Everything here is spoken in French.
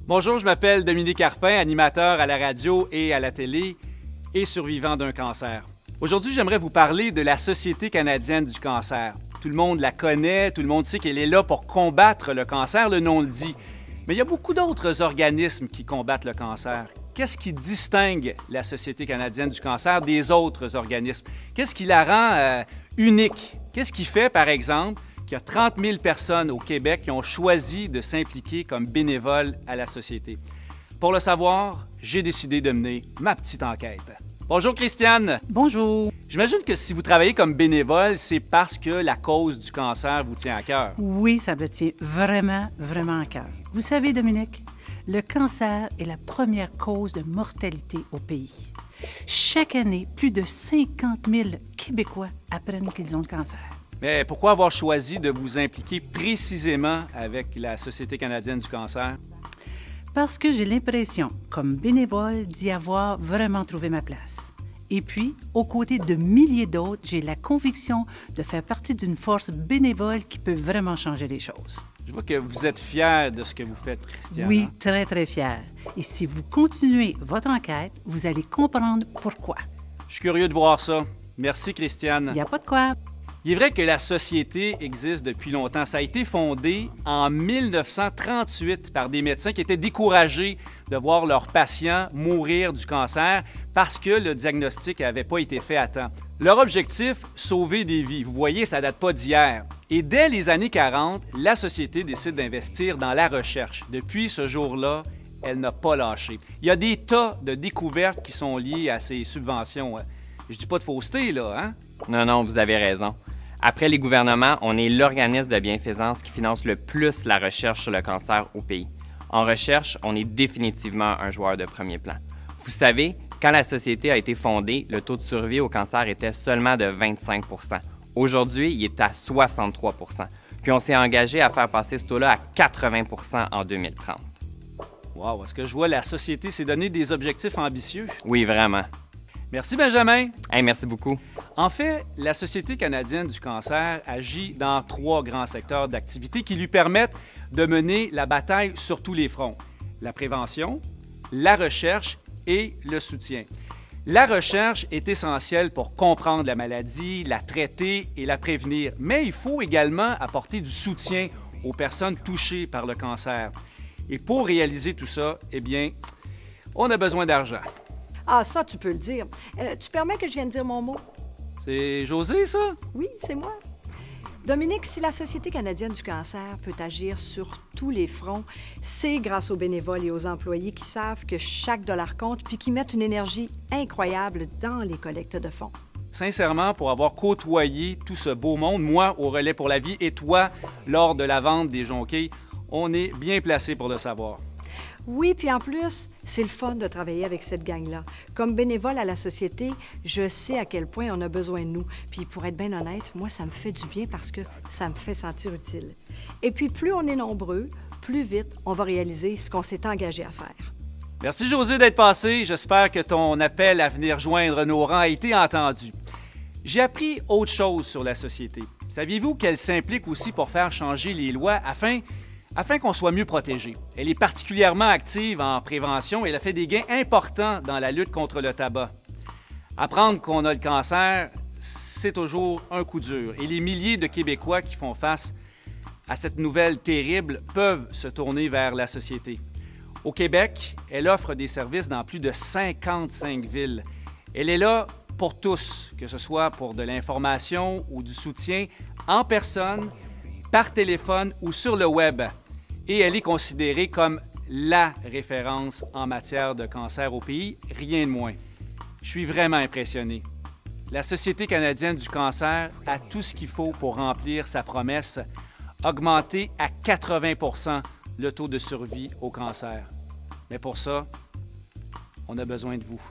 Bonjour, je m'appelle Dominique Carpin, animateur à la radio et à la télé et survivant d'un cancer. Aujourd'hui, j'aimerais vous parler de la Société canadienne du cancer. Tout le monde la connaît, tout le monde sait qu'elle est là pour combattre le cancer, le nom le dit. Mais il y a beaucoup d'autres organismes qui combattent le cancer. Qu'est-ce qui distingue la Société canadienne du cancer des autres organismes? Qu'est-ce qui la rend unique? Qu'est-ce qui fait, par exemple, qu'il y a 30 000 personnes au Québec qui ont choisi de s'impliquer comme bénévoles à la Société? Pour le savoir, j'ai décidé de mener ma petite enquête. Bonjour Christiane! Bonjour! J'imagine que si vous travaillez comme bénévole, c'est parce que la cause du cancer vous tient à cœur. Oui, ça me tient vraiment, vraiment à cœur. Vous savez, Dominique, le cancer est la première cause de mortalité au pays. Chaque année, plus de 50 000 Québécois apprennent qu'ils ont le cancer. Mais pourquoi avoir choisi de vous impliquer précisément avec la Société canadienne du cancer? Parce que j'ai l'impression, comme bénévole, d'y avoir vraiment trouvé ma place. Et puis, aux côtés de milliers d'autres, j'ai la conviction de faire partie d'une force bénévole qui peut vraiment changer les choses. Je vois que vous êtes fière de ce que vous faites, Christiane. Oui, très, très fière. Et si vous continuez votre enquête, vous allez comprendre pourquoi. Je suis curieux de voir ça. Merci, Christiane. Il n'y a pas de quoi. Il est vrai que la Société existe depuis longtemps. Ça a été fondé en 1938 par des médecins qui étaient découragés de voir leurs patients mourir du cancer parce que le diagnostic n'avait pas été fait à temps. Leur objectif, sauver des vies. Vous voyez, ça ne date pas d'hier. Et dès les années 40, la Société décide d'investir dans la recherche. Depuis ce jour-là, elle n'a pas lâché. Il y a des tas de découvertes qui sont liées à ces subventions. Je dis pas de fausseté, là, hein? Non, vous avez raison. Après les gouvernements, on est l'organisme de bienfaisance qui finance le plus la recherche sur le cancer au pays. En recherche, on est définitivement un joueur de premier plan. Vous savez, quand la Société a été fondée, le taux de survie au cancer était seulement de 25 %. Aujourd'hui, il est à 63 %. Puis on s'est engagé à faire passer ce taux-là à 80 % en 2030. Wow, est-ce que je vois la Société s'est donné des objectifs ambitieux? Oui, vraiment. Merci, Benjamin. Hey, merci beaucoup. En fait, la Société canadienne du cancer agit dans 3 grands secteurs d'activité qui lui permettent de mener la bataille sur tous les fronts. La prévention, la recherche et le soutien. La recherche est essentielle pour comprendre la maladie, la traiter et la prévenir, mais il faut également apporter du soutien aux personnes touchées par le cancer. Et pour réaliser tout ça, eh bien, on a besoin d'argent. Ah, ça, tu peux le dire. Tu permets que je vienne dire mon mot? C'est José, ça? Oui, c'est moi. Dominique, si la Société canadienne du cancer peut agir sur tous les fronts, c'est grâce aux bénévoles et aux employés qui savent que chaque dollar compte puis qui mettent une énergie incroyable dans les collectes de fonds. Sincèrement, pour avoir côtoyé tout ce beau monde, moi au Relais pour la vie et toi lors de la vente des jonquilles, on est bien placé pour le savoir. Oui, puis en plus, c'est le fun de travailler avec cette gang-là. Comme bénévole à la Société, je sais à quel point on a besoin de nous. Puis pour être bien honnête, moi, ça me fait du bien parce que ça me fait sentir utile. Et puis plus on est nombreux, plus vite on va réaliser ce qu'on s'est engagé à faire. Merci José d'être passé. J'espère que ton appel à venir joindre nos rangs a été entendu. J'ai appris autre chose sur la Société. Saviez-vous qu'elle s'implique aussi pour faire changer les lois afin qu'on soit mieux protégé? Elle est particulièrement active en prévention et elle a fait des gains importants dans la lutte contre le tabac. Apprendre qu'on a le cancer, c'est toujours un coup dur. Et les milliers de Québécois qui font face à cette nouvelle terrible peuvent se tourner vers la Société. Au Québec, elle offre des services dans plus de 55 villes. Elle est là pour tous, que ce soit pour de l'information ou du soutien en personne, par téléphone ou sur le web. Et elle est considérée comme la référence en matière de cancer au pays, rien de moins. Je suis vraiment impressionné. La Société canadienne du cancer a tout ce qu'il faut pour remplir sa promesse, augmenter à 80 % le taux de survie au cancer. Mais pour ça, on a besoin de vous.